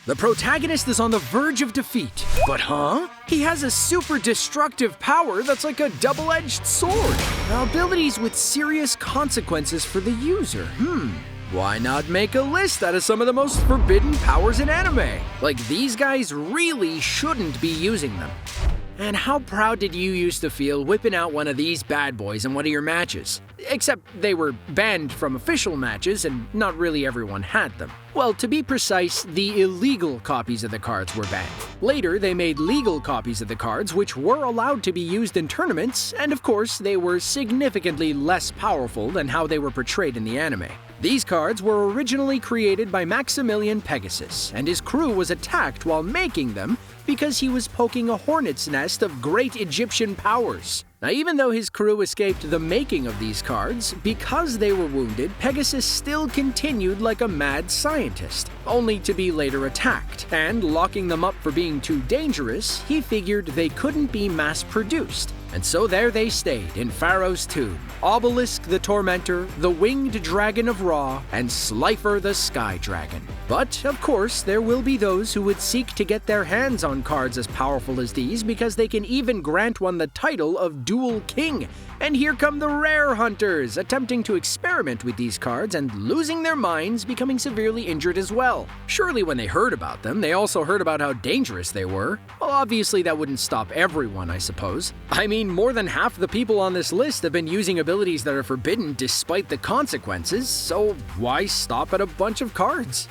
The protagonist is on the verge of defeat. But he has a super destructive power that's like a double-edged sword. Abilities with serious consequences for the user. Why not make a list out of some of the most forbidden powers in anime? Like, these guys really shouldn't be using them. And how proud did you used to feel whipping out one of these bad boys in one of your matches? Except they were banned from official matches and not really everyone had them. Well, to be precise, the illegal copies of the cards were banned. Later, they made legal copies of the cards which were allowed to be used in tournaments, and of course, they were significantly less powerful than how they were portrayed in the anime. These cards were originally created by Maximilian Pegasus, and his crew was attacked while making them because he was poking a hornet's nest of great Egyptian powers. Now, even though his crew escaped the making of these cards, because they were wounded, Pegasus still continued like a mad scientist, only to be later attacked. And locking them up for being too dangerous, he figured they couldn't be mass-produced. And so there they stayed in Pharaoh's tomb. Obelisk the Tormentor, the Winged Dragon of Ra, and Slifer the Sky Dragon. But, of course, there will be those who would seek to get their hands on cards as powerful as these because they can even grant one the title of Dual King. And here come the rare hunters, attempting to experiment with these cards and losing their minds, becoming severely injured as well. Surely when they heard about them, they also heard about how dangerous they were. Well, obviously that wouldn't stop everyone, I suppose. I mean, more than half the people on this list have been using abilities that are forbidden despite the consequences, so why stop at a bunch of cards?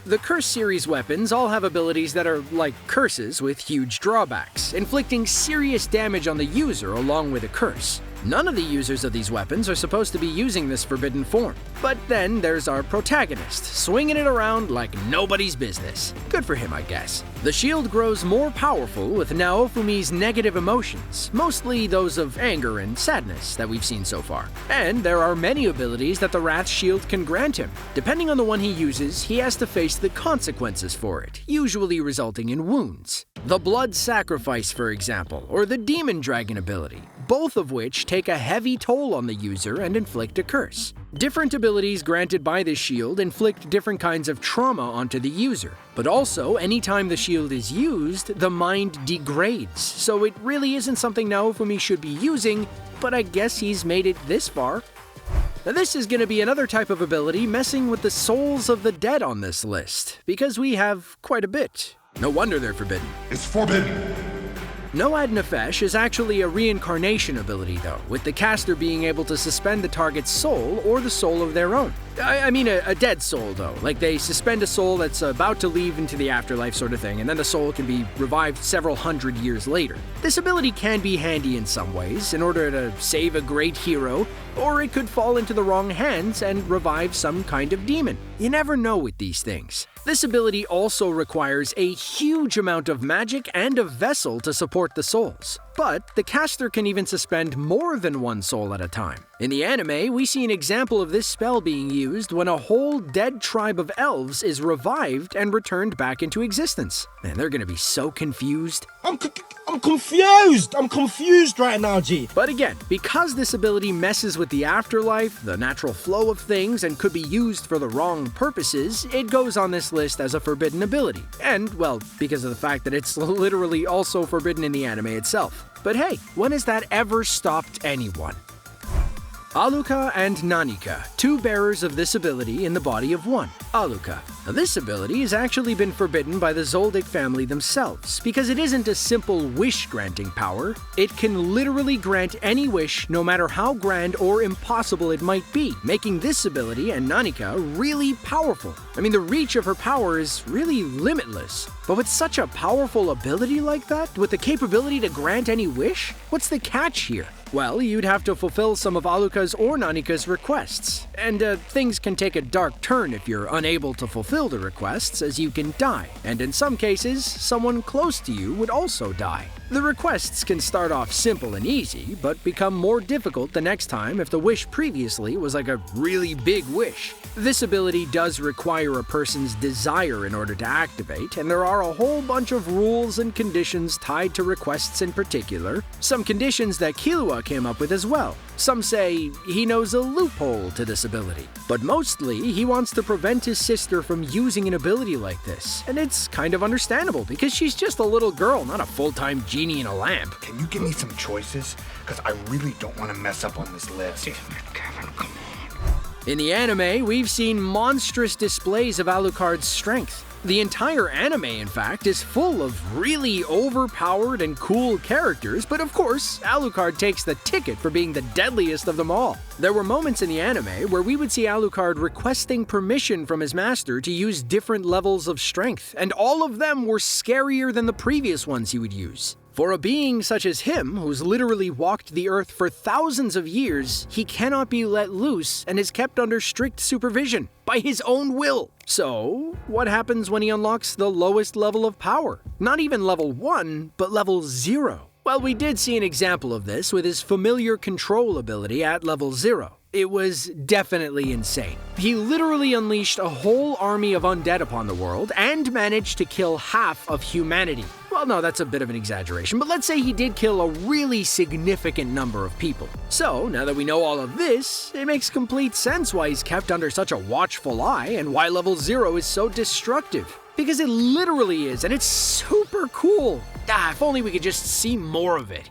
The Curse series weapons all have abilities that are like curses with huge drawbacks, inflicting serious damage on the user along with a curse. None of the users of these weapons are supposed to be using this forbidden form. But then there's our protagonist, swinging it around like nobody's business. Good for him, I guess. The shield grows more powerful with Naofumi's negative emotions, mostly those of anger and sadness that we've seen so far. And there are many abilities that the Wrath Shield can grant him. Depending on the one he uses, he has to face the consequences for it, usually resulting in wounds. The Blood Sacrifice, for example, or the Demon Dragon ability, both of which take a heavy toll on the user and inflict a curse. Different abilities granted by this shield inflict different kinds of trauma onto the user, but also anytime the shield is used, the mind degrades, so it really isn't something Naofumi should be using, but I guess he's made it this far. Now this is going to be another type of ability messing with the souls of the dead on this list, because we have quite a bit. No wonder they're forbidden. It's forbidden! Noad Nephesh is actually a reincarnation ability though, with the caster being able to suspend the target's soul or the soul of their own. I mean a dead soul though, like they suspend a soul that's about to leave into the afterlife sort of thing, and then the soul can be revived several hundred years later. This ability can be handy in some ways, in order to save a great hero, or it could fall into the wrong hands and revive some kind of demon. You never know with these things. This ability also requires a huge amount of magic and a vessel to support the souls. But the caster can even suspend more than one soul at a time. In the anime, we see an example of this spell being used when a whole dead tribe of elves is revived and returned back into existence. Man, they're gonna be so confused. I'm confused! I'm confused right now, G. But again, because this ability messes with the afterlife, the natural flow of things, and could be used for the wrong purposes, it goes on this list as a forbidden ability. And, well, because of the fact that it's literally also forbidden in the anime itself. But hey, when has that ever stopped anyone? Aluka and Nanika, two bearers of this ability in the body of one, Aluka. Now this ability has actually been forbidden by the Zoldyck family themselves, because it isn't a simple wish-granting power. It can literally grant any wish, no matter how grand or impossible it might be, making this ability and Nanika really powerful. I mean, the reach of her power is really limitless. But with such a powerful ability like that, with the capability to grant any wish, what's the catch here? Well, you'd have to fulfill some of Aluka's or Nanika's requests. And things can take a dark turn if you're unable to fulfill the requests, as you can die. And in some cases, someone close to you would also die. The requests can start off simple and easy, but become more difficult the next time if the wish previously was like a really big wish. This ability does require a person's desire in order to activate, and there are a whole bunch of rules and conditions tied to requests in particular, some conditions that Killua came up with as well. Some say he knows a loophole to this ability, but mostly he wants to prevent his sister from using an ability like this, and it's kind of understandable because she's just a little girl, not a full-time genie in a lamp. Can you give me some choices? Because I really don't want to mess up on this list. Damn it, Kevin, come on. In the anime, we've seen monstrous displays of Alucard's strength. The entire anime, in fact, is full of really overpowered and cool characters, but of course, Alucard takes the ticket for being the deadliest of them all. There were moments in the anime where we would see Alucard requesting permission from his master to use different levels of strength, and all of them were scarier than the previous ones he would use. For a being such as him, who's literally walked the earth for thousands of years, he cannot be let loose and is kept under strict supervision, by his own will. So, what happens when he unlocks the lowest level of power? Not even level 1, but level 0. Well, we did see an example of this with his familiar control ability at level 0. It was definitely insane. He literally unleashed a whole army of undead upon the world and managed to kill half of humanity. Well, no, that's a bit of an exaggeration, but let's say he did kill a really significant number of people. So, now that we know all of this, it makes complete sense why he's kept under such a watchful eye and why level 0 is so destructive. Because it literally is, and it's super cool. If only we could just see more of it.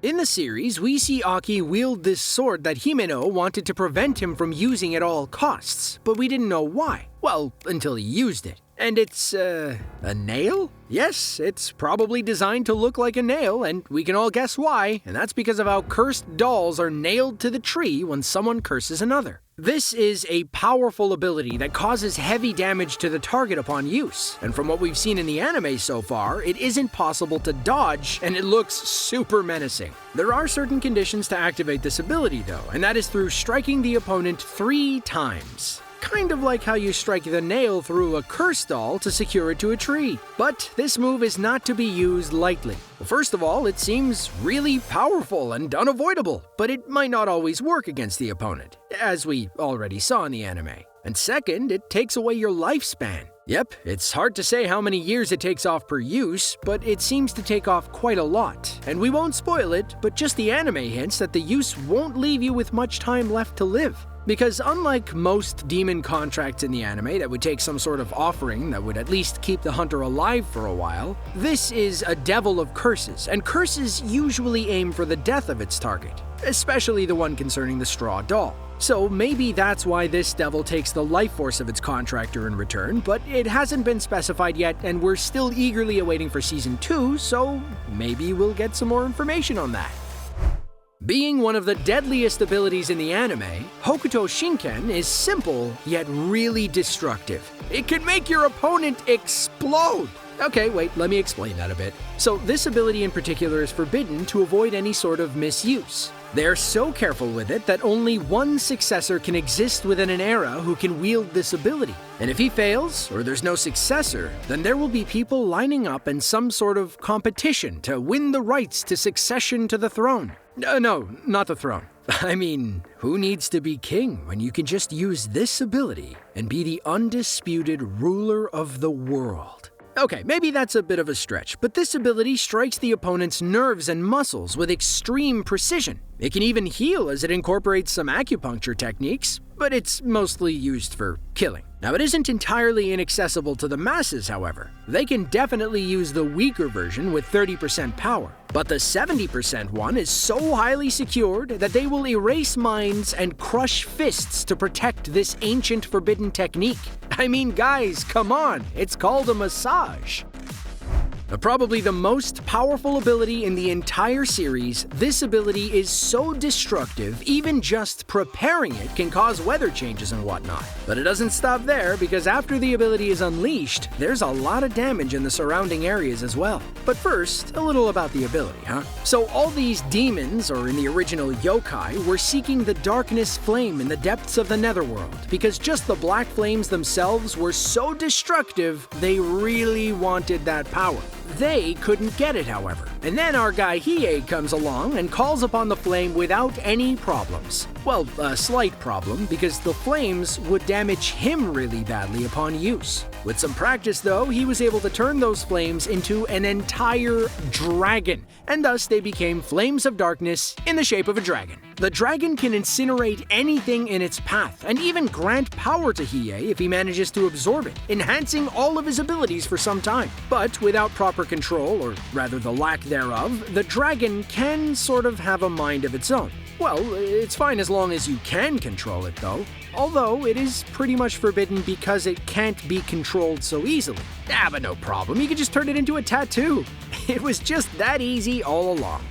In the series, we see Aki wield this sword that Himeno wanted to prevent him from using at all costs, but we didn't know why. Well, until he used it. And it's, a nail? Yes, it's probably designed to look like a nail, and we can all guess why, and that's because of how cursed dolls are nailed to the tree when someone curses another. This is a powerful ability that causes heavy damage to the target upon use, and from what we've seen in the anime so far, it isn't possible to dodge, and it looks super menacing. There are certain conditions to activate this ability though, and that is through striking the opponent 3 times. Kind of like how you strike the nail through a curse doll to secure it to a tree. But this move is not to be used lightly. Well, first of all, it seems really powerful and unavoidable, but it might not always work against the opponent, as we already saw in the anime. And second, it takes away your lifespan. Yep, it's hard to say how many years it takes off per use, but it seems to take off quite a lot. And we won't spoil it, but just the anime hints that the use won't leave you with much time left to live. Because unlike most demon contracts in the anime that would take some sort of offering that would at least keep the hunter alive for a while, this is a devil of curses, and curses usually aim for the death of its target, especially the one concerning the straw doll. So maybe that's why this devil takes the life force of its contractor in return, but it hasn't been specified yet, and we're still eagerly awaiting for Season 2, so maybe we'll get some more information on that. Being one of the deadliest abilities in the anime, Hokuto Shinken is simple, yet really destructive. It can make your opponent explode! Okay, wait, let me explain that a bit. So this ability in particular is forbidden to avoid any sort of misuse. They're so careful with it that only one successor can exist within an era who can wield this ability. And if he fails, or there's no successor, then there will be people lining up in some sort of competition to win the rights to succession to the throne. No, not the throne. I mean, who needs to be king when you can just use this ability and be the undisputed ruler of the world? Okay, maybe that's a bit of a stretch, but this ability strikes the opponent's nerves and muscles with extreme precision. It can even heal as it incorporates some acupuncture techniques, but it's mostly used for killing. Now, it isn't entirely inaccessible to the masses, however. They can definitely use the weaker version with 30% power, but the 70% one is so highly secured that they will erase minds and crush fists to protect this ancient forbidden technique. I mean, guys, come on, it's called a massage. Probably the most powerful ability in the entire series, this ability is so destructive, even just preparing it can cause weather changes and whatnot. But it doesn't stop there, because after the ability is unleashed, there's a lot of damage in the surrounding areas as well. But first, a little about the ability, huh? So all these demons, or in the original yokai, were seeking the darkness flame in the depths of the netherworld, because just the black flames themselves were so destructive, they really wanted that power. They couldn't get it, however. And then our guy Hiei comes along and calls upon the flame without any problems. Well, a slight problem, because the flames would damage him really badly upon use. With some practice though, he was able to turn those flames into an entire dragon, and thus they became flames of darkness in the shape of a dragon. The dragon can incinerate anything in its path, and even grant power to Hiei if he manages to absorb it, enhancing all of his abilities for some time. But without proper control, or rather the lack thereof, the dragon can sort of have a mind of its own. Well, it's fine as long as you can control it though, although it is pretty much forbidden because it can't be controlled so easily. Ah, but no problem, you could just turn it into a tattoo. It was just that easy all along.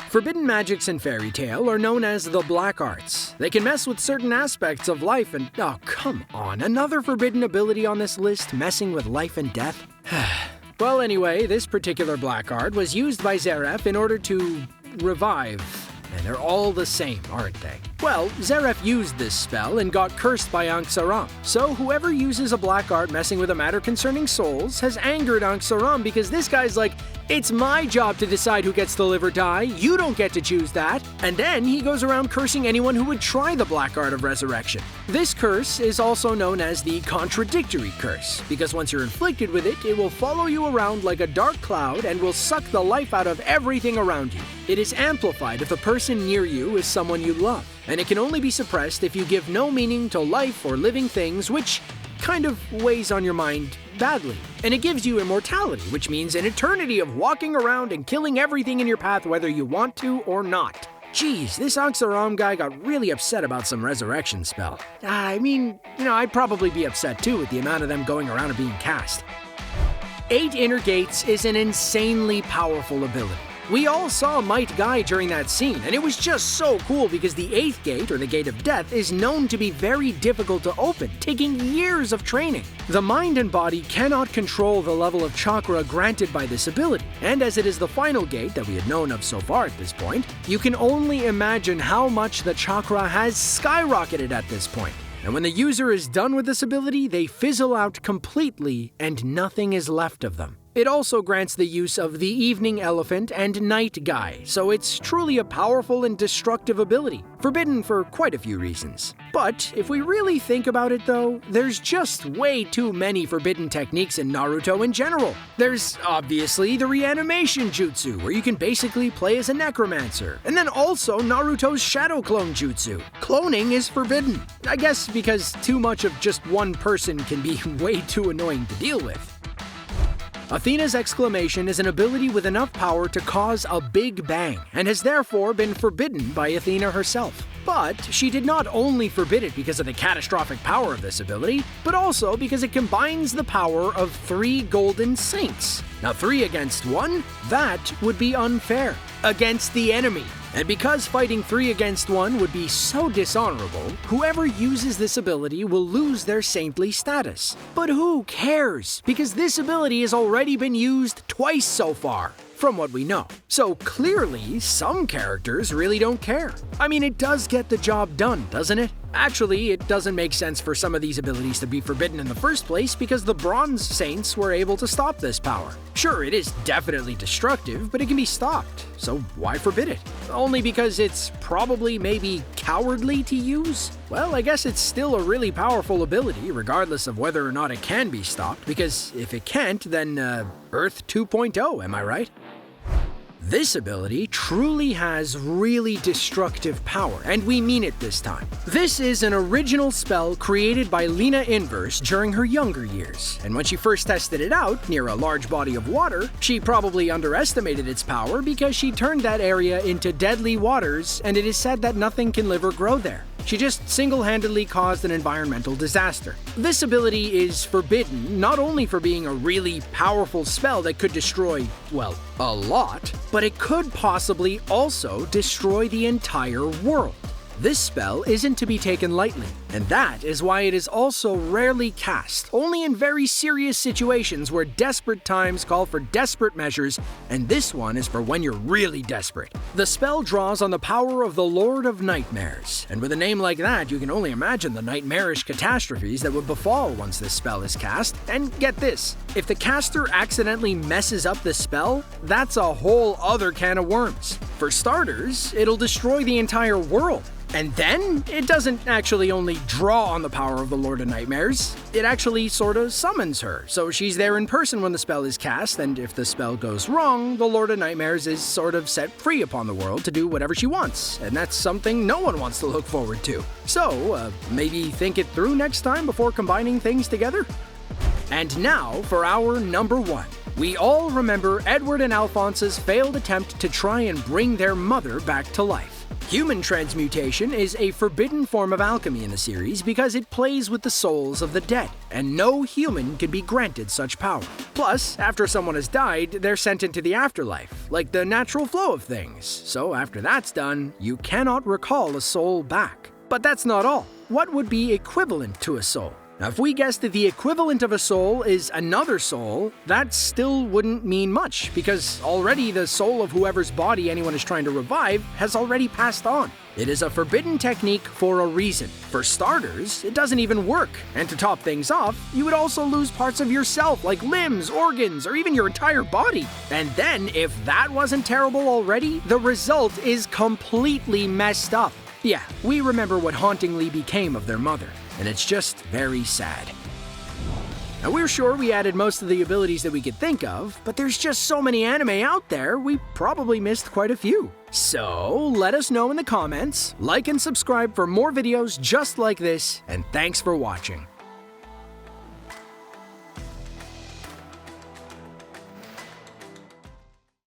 Forbidden magics in fairy tale are known as the black arts. They can mess with certain aspects of life and— oh, come on, another forbidden ability on this list messing with life and death? Well, anyway, this particular black art was used by Zeref in order to revive. And they're all the same, aren't they? Well, Zeref used this spell and got cursed by Ankhseram. So whoever uses a black art messing with a matter concerning souls has angered Ankhseram because this guy's like, it's my job to decide who gets to live or die, you don't get to choose that. And then he goes around cursing anyone who would try the black art of resurrection. This curse is also known as the contradictory curse, because once you're inflicted with it, it will follow you around like a dark cloud and will suck the life out of everything around you. It is amplified if the person near you is someone you love, and it can only be suppressed if you give no meaning to life or living things, which kind of weighs on your mind badly. And it gives you immortality, which means an eternity of walking around and killing everything in your path whether you want to or not. Jeez, this Ankhseram guy got really upset about some resurrection spell. I mean, I'd probably be upset too with the amount of them going around and being cast. 8 Inner Gates is an insanely powerful ability. We all saw Might Guy during that scene, and it was just so cool because the 8th gate, or the Gate of Death, is known to be very difficult to open, taking years of training. The mind and body cannot control the level of chakra granted by this ability, and as it is the final gate that we had known of so far at this point, you can only imagine how much the chakra has skyrocketed at this point. And when the user is done with this ability, they fizzle out completely and nothing is left of them. It also grants the use of the Evening Elephant and Night Guy, so it's truly a powerful and destructive ability, forbidden for quite a few reasons. But if we really think about it though, there's just way too many forbidden techniques in Naruto in general. There's obviously the reanimation jutsu, where you can basically play as a necromancer, and then also Naruto's shadow clone jutsu. Cloning is forbidden, I guess because too much of just one person can be way too annoying to deal with. Athena's Exclamation is an ability with enough power to cause a big bang, and has therefore been forbidden by Athena herself. But she did not only forbid it because of the catastrophic power of this ability, but also because it combines the power of 3 golden saints. Now 3 against 1? That would be unfair. Against the enemy. And because fighting 3 against 1 would be so dishonorable, whoever uses this ability will lose their saintly status. But who cares? Because this ability has already been used twice so far, from what we know. So clearly, some characters really don't care. I mean, it does get the job done, doesn't it? Actually, it doesn't make sense for some of these abilities to be forbidden in the first place because the Bronze Saints were able to stop this power. Sure, it is definitely destructive, but it can be stopped, so why forbid it? Only because it's probably maybe cowardly to use? Well, I guess it's still a really powerful ability, regardless of whether or not it can be stopped, because if it can't, then Earth 2.0, am I right? This ability truly has really destructive power, and we mean it this time. This is an original spell created by Lena Inverse during her younger years, and when she first tested it out near a large body of water, she probably underestimated its power because she turned that area into deadly waters, and it is said that nothing can live or grow there. She just single-handedly caused an environmental disaster. This ability is forbidden not only for being a really powerful spell that could destroy, well, a lot, but it could possibly also destroy the entire world. This spell isn't to be taken lightly, and that is why it is also rarely cast, only in very serious situations where desperate times call for desperate measures, and this one is for when you're really desperate. The spell draws on the power of the Lord of Nightmares, and with a name like that, you can only imagine the nightmarish catastrophes that would befall once this spell is cast. And get this, if the caster accidentally messes up the spell, that's a whole other can of worms. For starters, it'll destroy the entire world. And then, it doesn't actually only draw on the power of the Lord of Nightmares, it actually sorta summons her, so she's there in person when the spell is cast, and if the spell goes wrong, the Lord of Nightmares is sort of set free upon the world to do whatever she wants, and that's something no one wants to look forward to. So, maybe think it through next time before combining things together? And now for our number 1. We all remember Edward and Alphonse's failed attempt to try and bring their mother back to life. Human transmutation is a forbidden form of alchemy in the series because it plays with the souls of the dead, and no human can be granted such power. Plus, after someone has died, they're sent into the afterlife, like the natural flow of things. So after that's done, you cannot recall a soul back. But that's not all. What would be equivalent to a soul? Now, if we guess that the equivalent of a soul is another soul, that still wouldn't mean much, because already the soul of whoever's body anyone is trying to revive has already passed on. It is a forbidden technique for a reason. For starters, it doesn't even work, and to top things off, you would also lose parts of yourself like limbs, organs, or even your entire body. And then, if that wasn't terrible already, the result is completely messed up. Yeah, we remember what hauntingly became of their mother, and it's just very sad. Now, we're sure we added most of the abilities that we could think of, but there's just so many anime out there, we probably missed quite a few. So, let us know in the comments, like and subscribe for more videos just like this, and thanks for watching.